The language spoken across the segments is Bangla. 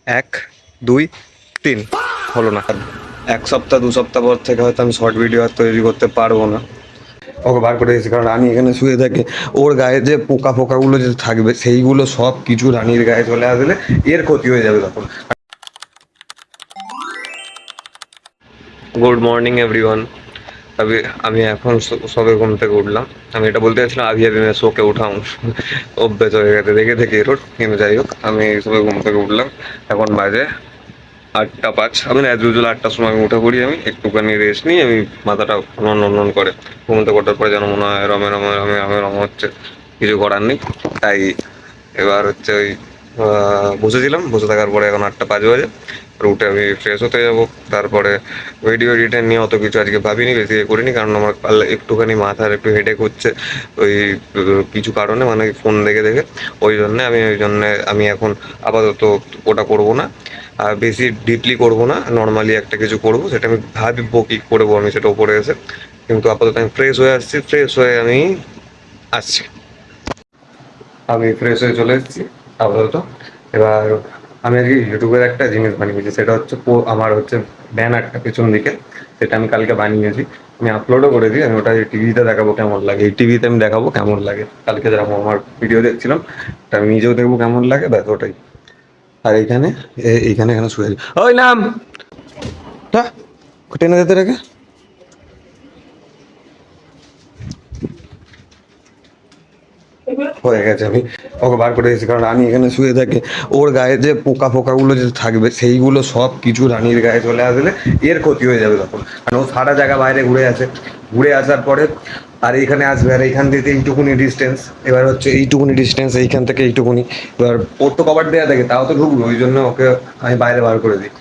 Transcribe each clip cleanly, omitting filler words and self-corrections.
এক, দুই, তিন। হলো না। এক সপ্তাহ 2 সপ্তাহ পর থেকে হয়তো আমি শর্ট ভিডিও আর তৈরি করতে পারবো না। ওকে বার করে দিয়েছি, কারণ রানী এখানে শুয়ে থাকে। ওর গায়ে যে পোকা ফোকাগুলো যে থাকবে সেইগুলো সব কিছু রানীর গায়ে চলে আসলে এর ক্ষতি হয়ে যাবে তখন। Good morning everyone. আমি আমি এখন সবে ঘুম থেকে উঠলাম। আমি এটা বলতে চাইছিলাম আভি আভি मैं सो के उठा हूँ। অভ্যেস হয়ে গেছে দেখে দেখে এরোর, কিন্তু যাই হোক আমি সবে ঘুম থেকে উঠলাম। এখন বাজে 8টা 5। আমি অ্যাজ ইউজুয়াল 8টার সময় আমি উঠে পড়ি। আমি একটুখানি রেস্ট নিই। আমি মাথাটা নন করে ঘুম থেকে ওঠার পরে যেন মনে হয় রমে রমে রমে রমে রম হচ্ছে। কিছু করার নেই, তাই এবার হচ্ছে ওই বসেছিলাম। বসে থাকার পরে এখন 8টা 5 বাজে। উঠে আমি ফ্রেশ হতে যাবো। তারপরে ভিডিও এডিটার নিয়ে অত কিছু আজকে ভাবিনি, বেশি করিনি, কারণ আমার একটুখানি মাথার একটু হেডেক হচ্ছে ওই কিছু কারণে, মানে ফোন দেখে দেখে। ওই জন্যে আমি এখন আপাতত ওটা করবো না। আর বেশি ডিপলি করবো না, নর্মালি একটা কিছু করবো, সেটা আমি ভাববো কী করবো আমি সেটা উপরে এসে। কিন্তু আপাতত আমি ফ্রেশ হয়ে আসছি, ফ্রেশ হয়ে আমি আসছি। আমি ফ্রেশ হয়ে চলে এসেছি আপাতত। এবার আমি আজকে ইউটিউবের একটা জিনিস বানিয়েছি, সেটা হচ্ছে আমার হচ্ছে ব্যানারটা পেছন দিকে। সেটা আমি কালকে বানিয়েছি, আমি আপলোডও করেছি। আমি ওটা টিভিতে দেখাবো কেমন লাগে, এই টিভিতে আমি দেখাবো কেমন লাগে। কালকে যেরকম আমার ভিডিও দেখছিলাম ওটা আমি নিজেও দেখবো কেমন লাগে, ব্যাস ওটাই। আর এইখানে এইখানে এখানে শুয়ে আছি। ওই নাম টেনে যেতে রেখে হয়ে গেছে। আমি ওকে বার করে দিয়েছি, কারণ রানী এখানে শুয়ে থাকে। ওর গায়ে যে পোকা ফোকাগুলো যে থাকবে সেইগুলো সব কিছু রানীর গায়ে চলে আসলে এর ক্ষতি হয়ে যাবে তখন। কারণ ও সারা জায়গা বাইরে ঘুরে আছে, ঘুরে আসার পরে আর এইখানে আসবে। আর এইখান থেকে এইটুকুনি ডিস্টেন্স, এবার হচ্ছে এইটুকুনি ডিস্টেন্স, এইখান থেকে এইটুকুনি। এবার ওর তো কভার দেওয়া থাকে, তাও তো ঢুকবে। ওই জন্য ওকে আমি বাইরে বার করে দিই,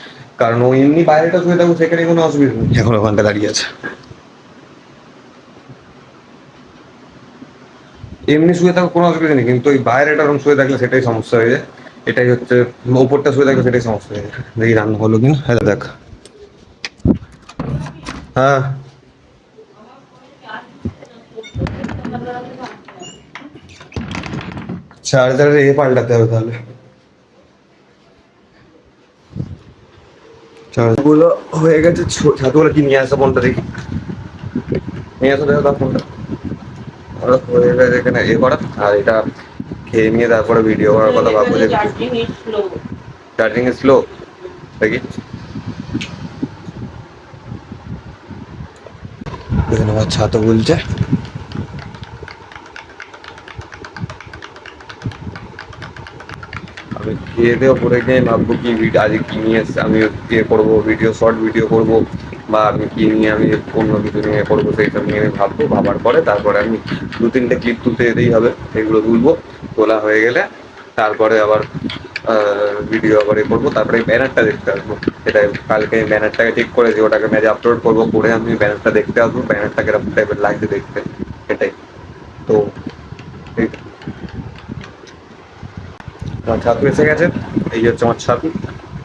কারণ ও এমনি বাইরেটা শুয়ে থাকুক, সেখানে কোনো অসুবিধা নেই। এখন ওখানটা দাঁড়িয়ে আছে, এমনি শুয়ে থাকুক কোনো অসুবিধা নেই, কিন্তু ওই বাইরেটা ওরকম শুয়ে থাকলে সেটাই সমস্যা হয়ে যায়। এটাই হচ্ছে, ওপরটা শুয়ে থাকলে সেটাই সমস্যা হয়ে যায়। দেখি রান্না হলো কিনা। হ্যাঁ দেখ। হ্যাঁ, চার্জারের পাল্টাতে হবে তাহলে। চার্জগুলো হয়ে গেছে। ছাতুগুলো কি নিয়ে আসা ফোনটা দেখি, নিয়ে আসো দেখো তার ফোনটা। ওরা হয়ে গেছে এখানে করা। আর এটা খেয়ে নিয়ে তারপরে ভিডিও করার কথা ভাববো। যে চার্জিং স্লো দেখি। এখানে আমার ছাতু বলছে। আমি খেয়ে দিয়ে পরে গিয়ে ভাববো কি আজকে কি নিয়ে এসছে। আমি ইয়ে করবো ভিডিও, শর্ট ভিডিও করবো, বা আমি কি নিয়ে আমি অন্য কিছু নিয়ে করবো, সেইসব নিয়ে আমি ভাববো। ভাবার পরে তারপরে আমি 2-3টে ক্লিপ তুলতে যেতেই হবে। সেগুলো তুলবো, তোলা হয়ে গেলে তারপরে আবার ভিডিও আবার করবো। তারপরে ব্যানারটা দেখতে আসবো। সেটাই কালকে আমি ব্যানারটাকে ঠিক করেছি, ওটাকে ম্যাচে আপলোড করবো। করে আমি ব্যানারটা দেখতে আসবো, ব্যানারটা কিরকম টাইপের লাগছে দেখতে, সেটাই। তো আমার ছাতু এসে গেছে। এই হচ্ছে আমার ছাতু,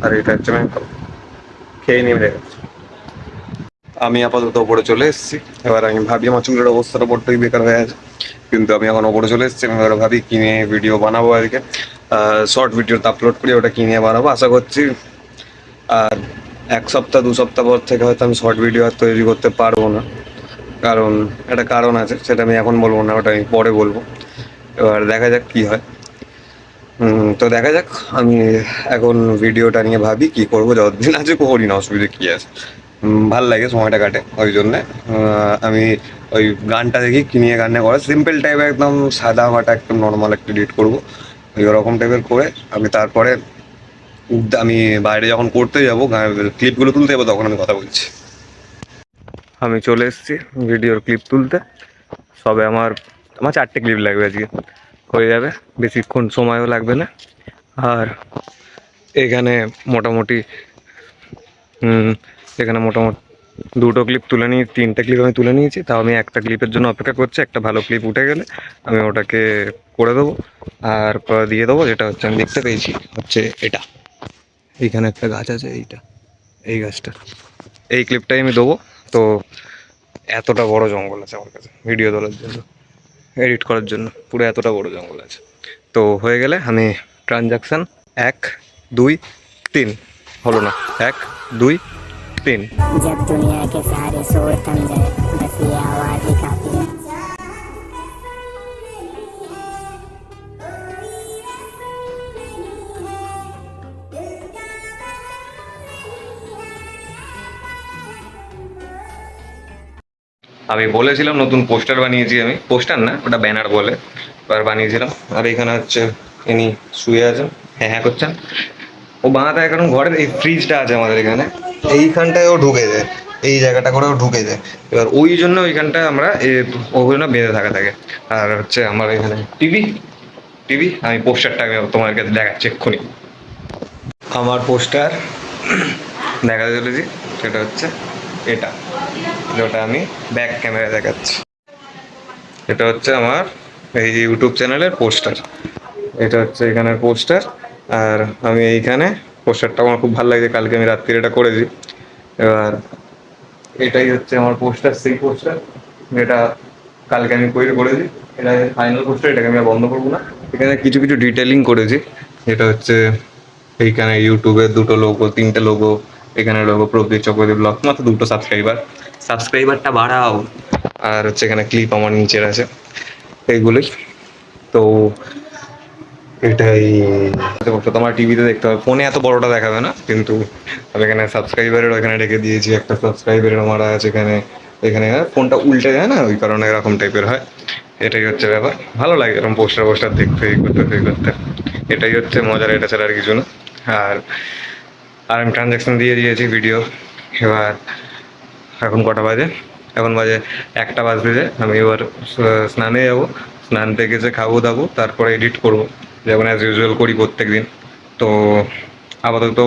আর এটা হচ্ছে আমি খেয়ে নিয়ে রেখে। আমি আপাতত ওপরে চলে এসেছি। এবার আমি ভাবি, আমার চুলের অবস্থাটা বড্ডই বেকার হয়ে আছে, কিন্তু আমি এখন ওপরে চলে এসেছি। আমি এবার ভাবি কি নিয়ে ভিডিও বানাবো আজকে। শর্ট ভিডিওতে আপলোড করি, ওটা কি নিয়ে বানাবো আশা করছি। আর 1 সপ্তাহ 2 সপ্তাহ পর থেকে হয়তো আমি শর্ট ভিডিও আর তৈরি করতে পারবো না, কারণ একটা কারণ আছে, সেটা আমি এখন বলবো না, ওটা আমি পরে বলবো। এবার দেখা যাক কি হয়। তো দেখা যাক। আমি এখন ভিডিওটা নিয়ে ভাবি কি করবো, যতদিন আছে করি না, অসুবিধা কি আছে। ভাল লাগে, সময়টা কাটে ওই জন্যে। আমি ওই গানটা দেখি কি নিয়ে গানটা করা, সিম্পল টাইপের একদম সাদা মাটা একদম নর্মাল একটা এডিট করবো। ওই ওরকম টাইপের করে আমি তারপরে আমি বাইরে যখন করতে যাবো, ক্লিপগুলো তুলতে যাবো, তখন আমি কথা বলছি। আমি চলে এসেছি ভিডিওর ক্লিপ তুলতে। সবে আমার আমার 4টে ক্লিপ লাগবে আজকে, হয়ে যাবে, বেশিক্ষণ সময়ও লাগবে না। আর এখানে মোটামুটি এখানে মোটামুটি 2টো ক্লিপ তুলে নিয়ে 3টে ক্লিপ আমি তুলে নিয়েছি। তাও আমি একটা ক্লিপের জন্য অপেক্ষা করছি। একটা ভালো ক্লিপ উঠে গেলে আমি ওটাকে করে দেবো আর দিয়ে দেবো। যেটা হচ্ছে আমি দেখতে পেয়েছি হচ্ছে এটা, এইখানে একটা গাছ আছে, এইটা, এই গাছটা, এই ক্লিপটাই আমি দেবো। তো এতটা বড় জঙ্গল আছে আমার কাছে ভিডিও তোলার জন্য, এডিট করার জন্য, পুরো এতটা বড় জঙ্গল আছে। তো হয়ে গেলে আমি ট্রানজাকশান 1, 2, তিন, হলো না, 1 2 3। जब दुनिया के सारे शोर थम जाए बस ये आवाज ही काफी है। আমি বলেছিলাম নতুন পোস্টার বানিয়েছি, আমি পোস্টার না ওটা ব্যানার বলে, এবার বানিয়েছিলাম। আর এখানে হচ্ছে ইনি শুয়ে আছেন, হ্যাঁ হ্যাঁ করছেন। ও বাঁধা থাকে কারণ ঘরের এই ফ্রিজটা আছে আমাদের এখানে, এইখানটায় ও ঢুকে যায়, এই জায়গাটা করে ও ঢুকে যায়। এবার ওই জন্য ওইখানটায় আমরা ওগুলো বেঁধে থাকে। আর হচ্ছে আমার এখানে টিভি, টিভি আমি পোস্টারটা আমি তোমার কাছে দেখাচ্ছি এক্ষুনি। আমার পোস্টার দেখাতে চলেছি, সেটা হচ্ছে এটা, যেটা আমি ব্যাক ক্যামেরায় দেখাচ্ছি। এটা হচ্ছে আমার এই যে ইউটিউব চ্যানেলের পোস্টার, এটা হচ্ছে এখানের পোস্টার। আর আমি এইখানে পোস্টারটা আমার খুব ভালো লাগছে, কালকে আমি রাত্রিরে এটা করেছি। এবার এটাই হচ্ছে আমার পোস্টার, সেই পোস্টার যেটা কালকে আমি করেছি। এটা ফাইনাল পোস্টার, এটাকে আমি আর বন্ধ করবো না। এখানে কিছু কিছু ডিটেলিং করেছি, যেটা হচ্ছে এইখানে ইউটিউবের 2টো লোগো, 3টে লোগো, এখানে লোগো প্রদীপ চক্রবর্তী ব্লগ, মাত্র 2টো সাবস্ক্রাইবারটা বাড়াও। আর হচ্ছে এখানে ক্লিপ আমার নিচের আছে, এইগুলোই। তো এটাই তোমার টিভিতে দেখতে হবে, ফোনে এত বড়টা দেখাবে না, কিন্তু আমি এখানে সাবস্ক্রাইবারের ওখানে রেখে দিয়েছি, একটা সাবস্ক্রাইবারের মারা আছে এখানে। এখানে ফোনটা উল্টে যায় না, ওই কারণে এরকম টাইপের হয়। এটাই হচ্ছে ব্যাপার, ভালো লাগে এরকম পোস্টার দেখতে, এই করতে। এটাই হচ্ছে মজার, এটা ছাড়া আর কিছু না। আর আর আমি ট্রানজ্যাকশন দিয়ে দিয়েছি ভিডিও। এবার এখন কটা বাজে? এখন বাজে 1টা বাজতে যে আমি এবার স্নানে যাবো, স্নান থেকে যে খাবো দাবো, তারপরে এডিট করবো, যেমন অ্যাজ ইউজুয়াল করি প্রত্যেক দিন। তো আপাতত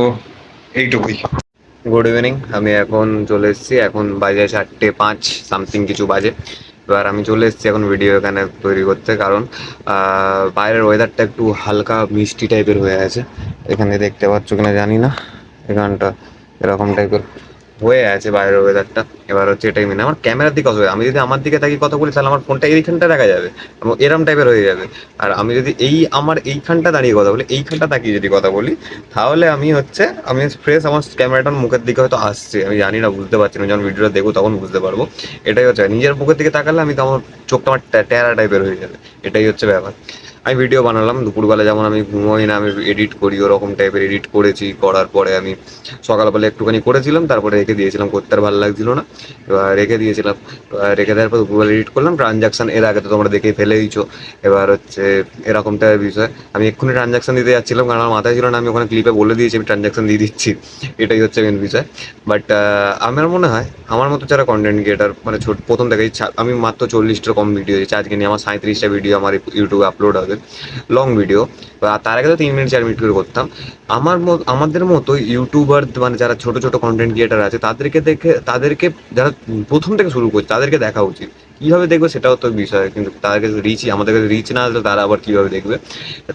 এইটুকুই। গুড ইভিনিং, আমি এখন চলে এসেছি, এখন বাজে 4:05 সামথিং কিছু বাজে। এবার আমি চলে এসেছি এখন ভিডিও এখানে তৈরি করতে, কারণ বাইরের ওয়েদারটা একটু হালকা মিষ্টি টাইপের হয়ে আছে। এখানে দেখতে পাচ্ছ কিনা জানি না, এখানটা এরকম টাইপের হয়ে আছে বাইরের ওয়েদারটা। এবার হচ্ছে এটাই মেনে আমার ক্যামেরার দিকে অসুবিধা, আমি যদি আমার দিকে তাকিয়ে কথা বলি তাহলে আমার ফোনটা এইখানটা দেখা যাবে এবং এরম টাইপের হয়ে যাবে। আর আমি যদি আমার এইখানটা দাঁড়িয়ে কথা বলি, এইখানটা তাকিয়ে যদি কথা বলি, তাহলে আমি ফ্রেশ, আমার ক্যামেরাটার মুখের দিকে হয়তো আসছে, আমি জানি না, বুঝতে পারছি না, যখন ভিডিওটা দেখবো তখন বুঝতে পারবো। এটাই হচ্ছে, নিজের মুখের দিকে তাকালে আমি তো আমার চোখটা আমার ট্যারা টাইপের হয়ে যাবে, এটাই হচ্ছে ব্যাপার। আমি ভিডিও বানালাম দুপুরবেলা, যেমন আমি ঘুমোই না, আমি এডিট করি ওরকম টাইপের এডিট করেছি। করার পরে আমি সকালবেলা একটুখানি করেছিলাম, তারপরে রেখে দিয়েছিলাম, করতে আর ভালো লাগছিল না, এবার রেখে দিয়েছিলাম। রেখে দেওয়ার পর দুপুরবেলা এডিট করলাম। ট্রানজাকশান এর আগে তো তোমরা দেখেই ফেলে দিয়েছো। এবার হচ্ছে এরকম টাইপের বিষয়, আমি এক্ষুনি ট্রানজাকশান দিতে যাচ্ছিলাম, কারণ আমার মাথায় ছিল না, আমি ওখানে ক্লিপে বলে দিয়েছি আমি ট্রানজাকশান দিয়ে দিচ্ছি, এটাই হচ্ছে মেন বিষয়। বাট আমার মনে হয় আমার মতো যারা কন্টেন্ট ক্রিয়েটার, মানে প্রথম থেকেই আমি মাত্র 40টার কম ভিডিও দিয়েছি, আজকে নিয়ে আমার 37টা ভিডিও আমার ইউটিউবে আপলোড হবে, লং ভিডিও। তার আগে তো 3 মিনিট 4 মিনিট করে করতাম। আমাদের মতো ইউটিউবার, মানে যারা ছোট ছোট কন্টেন্ট ক্রিয়েটার আছে, তাদেরকে যারা প্রথম থেকে শুরু করছে তাদেরকে দেখা উচিত। কীভাবে দেখবে সেটাও তো বিষয়, কিন্তু তাদের কাছে আমাদের কাছে রিচ না আসলে তারা আবার কীভাবে দেখবে?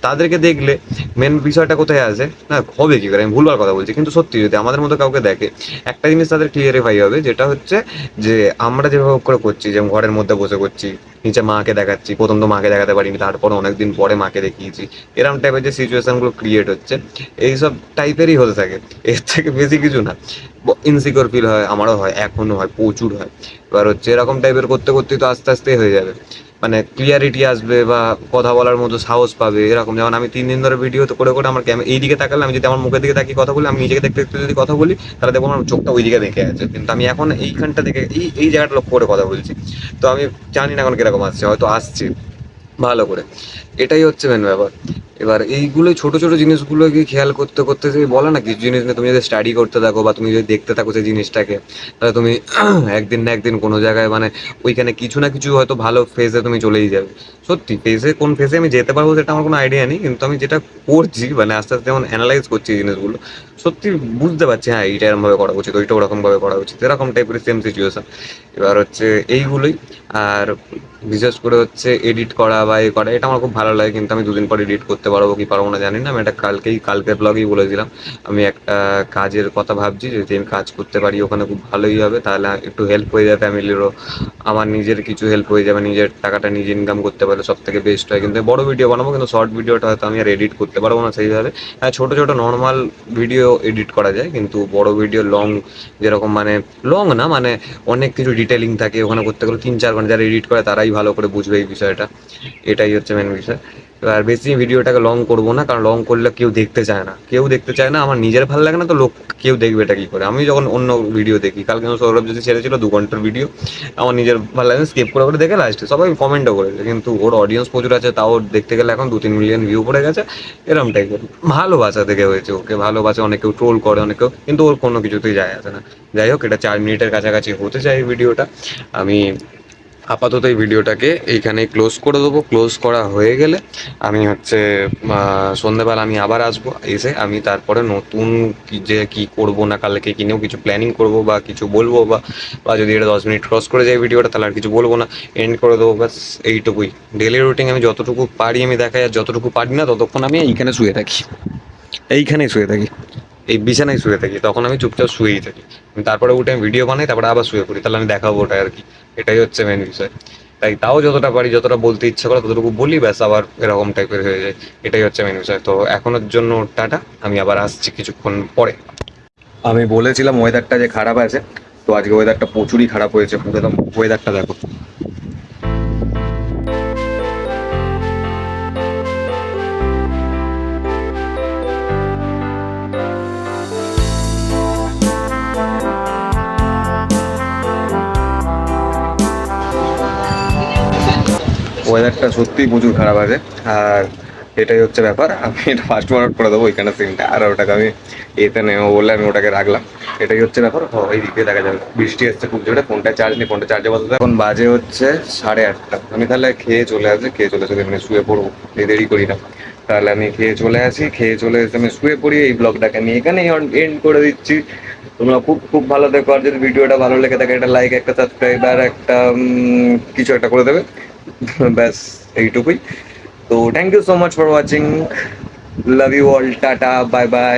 তাদেরকে দেখলে মেন বিষয়টা কোথায় আসে না, হবে কী করে, আমি ভুলবার কথা বলছি, কিন্তু সত্যি যদি আমাদের মতো কাউকে দেখে, একটা জিনিস তাদের ক্লিয়ারিফাই হবে, যেটা হচ্ছে যে আমরা যেভাবে করে করছি, যেমন ঘরের মধ্যে বসে করছি, নিচে মাকে দেখাচ্ছি, প্রথম তো মাকে দেখাতে পারিনি, তারপর অনেকদিন পরে মাকে দেখিয়েছি, এরকম টাইপের যে সিচুয়েশনগুলো ক্রিয়েট হচ্ছে, এইসব টাইপেরই হতে থাকে, এর থেকে বেশি কিছু না। ইনসিকিউর ফিল হয়, আমারও হয়, এখনও হয়, প্রচুর হয়। এবার হচ্ছে এরকম টাইপের করতে করতেই তো আস্তে আস্তে হয়ে যাবে, মানে ক্লিয়ারিটি আসবে বা কথা বলার মতো সাহস পাবে। এরকম যেমন আমি 3 দিন ধরে ভিডিও তো করে আমার এই দিকে তাকালে, আমি যদি আমার মুখের দিকে তাকিয়ে কথা বলি, আমি নিজেকে দেখতে দেখতে যদি কথা বলি, তাহলে দেখবো আমার চোখটা ওই দিকে দেখে আছে, কিন্তু আমি এখন এইখানটা দেখে এই জায়গাটা লক্ষ্য করে কথা বলছি। তো আমি জানি না এখন কিরকম আসছে, হয়তো আসছে ভালো করে, এটাই হচ্ছে মেন ব্যাপার। এবার এইগুলো ছোট ছোট জিনিসগুলোকে খেয়াল করতে করতে, যে বলে না কিছু জিনিস নিয়ে তুমি যদি স্টাডি করতে থাকো বা তুমি যদি দেখতে থাকো সেই জিনিসটাকে, তাহলে তুমি একদিন না একদিন কোনো জায়গায়, মানে ওইখানে কিছু না কিছু হয়তো ভালো ফেজে তুমি চলেই যাবে। সত্যি কোন ফেজে আমি যেতে পারবো সেটা আমার কোনো আইডিয়া নেই, কিন্তু আমি যেটা করছি, মানে আস্তে আস্তে যেমন অ্যানালাইজ করছি জিনিসগুলো, সত্যি বুঝতে পারছি হ্যাঁ এইটা এরকমভাবে করা উচিত, ওইটা ওরকমভাবে করা উচিত, এরকম টাইপের সেম সিচুয়েশন। এবার হচ্ছে এইগুলোই। আর বিশেষ করে হচ্ছে এডিট করা বা করা, এটা আমার খুব ভালো ভালো লাগে, কিন্তু আমি 2 দিন পর এডিট করতে পারবো কি পারবো না জানি না। আমি এটা কালকের ব্লগেই বলেছিলাম, আমি একটা কাজের কথা ভাবছি, যদি আমি কাজ করতে পারি ওখানে খুব ভালোই হবে, তাহলে একটু হেল্প হয়ে যাবে ফ্যামিলিরও, আমার নিজের কিছু হেল্প হয়ে যাবে, নিজের টাকাটা নিজে ইনকাম করতে পারলে সব থেকে বেস্ট হয়। কিন্তু বড় ভিডিও বানাবো, কিন্তু শর্ট ভিডিওটা হয়তো আমি আর এডিট করতে পারবো না সেইভাবে। হ্যাঁ, ছোটো ছোটো নর্মাল ভিডিও এডিট করা যায়, কিন্তু বড় ভিডিও লং, যেরকম মানে লং না মানে অনেক কিছু ডিটেলিং থাকে ওখানে করতে গেলে 3-4 ঘন্টা, যারা এডিট করে তারাই ভালো করে বুঝবে এই বিষয়টা। এটাই হচ্ছে মেন বিষয়। আর বেশি ভিডিওটাকে লং করবো না, কারণ লং করলে কেউ দেখতে চায় না, কেউ দেখতে চায় না, আমার নিজের ভালো লাগে না, তো লোক কেউ দেখবে এটা কী করে। আমি যখন অন্য ভিডিও দেখি, কালকে সৌরভ যদি ছেড়েছিল 2 ঘন্টার ভিডিও, আমার নিজের ভালো লাগে স্কিপ করে করে দেখে লাস্টে সবাই কমেন্টও করেছে, কিন্তু ওর অডিয়েন্স প্রচুর আছে, তাও দেখতে গেলে এখন 2-3 মিলিয়ন ভিউ পড়ে গেছে, এরম টাইপের। ভালোবাসা দেখে হয়েছে, ওকে ভালোবাসে, অনেক কেউ ট্রোল করে, অনেক কেউ, কিন্তু ওর কোনো কিছুতেই যায় আসে না। যাই হোক, এটা 4 মিনিটের কাছাকাছি হতে চাই ভিডিওটা। আমি আপাতত এই ভিডিওটাকে এইখানেই ক্লোজ করে দেবো। ক্লোজ করা হয়ে গেলে আমি হচ্ছে সন্ধ্যেবেলা আমি আবার আসবো, এসে আমি তারপরে নতুন কি করবো না কালকে কিনেও কিছু প্ল্যানিং করবো বা কিছু বলবো, বা যদি এটা 10 মিনিট ক্রস করে যায় ভিডিওটা, তাহলে আর কিছু বলবো না, এন্ড করে দেবো, ব্যাস এইটুকুই। ডেলি রুটিন আমি যতটুকু পারি আমি দেখাই, আর যতটুকু পারি না ততক্ষণ আমি এইখানে শুয়ে থাকি, এইখানেই শুয়ে থাকি, এই বিছানায় শুয়ে থাকি, তখন আমি চুপচাপ শুয়েই থাকি। তারপরে উঠে আমি ভিডিও বানাই, তারপরে আবার শুয়ে পড়ি, তাহলে আমি দেখাবো ওটা আর কি। এটাই হচ্ছে মেন বিষয়। তাই তাও যতটা পারি, যতটা বলতে ইচ্ছা করে ততটুকু বলি, ব্যাস আবার এরকম টাইপের হয়ে যায়। এটাই হচ্ছে মেন বিষয়। তো এখনের জন্য টাটা, আমি আবার আসছি কিছুক্ষণ পরে। আমি বলেছিলাম ওয়েদারটা যে খারাপ আছে, তো আজকে ওয়েদারটা প্রচুরই খারাপ হয়েছে, একদম ওয়েদারটা দেখো। ওয়েদারটা সত্যিই প্রচুর খারাপ আছে, আর এটাই হচ্ছে ব্যাপার। আমি এটা ফাস্ট ফরওয়ার্ড করে দেবো ওইখানে সিনটা, আর ওটাকে আমি এতে নেবো বলে আমি ওটাকে রাখলাম। এটাই হচ্ছে ব্যাপার। ওই দিকে দেখা যাবে, বৃষ্টি এসছে খুব জোরে, ফোনটা চার্জ নেই, ফোনটা চার্জে বসাতে। এখন বাজে হচ্ছে 8:30। আমি তাহলে খেয়ে চলে আসি, খেয়ে চলে চলে মানে শুয়ে পড়বো, দেরি করি না। তাহলে আমি খেয়ে চলে আসি, খেয়ে চলে এসে আমি শুয়ে পড়ি। এই ব্লগটাকে আমি এখানেই এন্ড করে দিচ্ছি। তোমরা খুব খুব ভালো দেখো, আর যদি ভিডিওটা ভালো লেগে থাকে একটা লাইক, একটা সাবস্ক্রাইব, আর একটা কিছু একটা করে দেবে। ব্যাস এইটুকুই। তো thank you so much for watching, love you all, tata, bye by.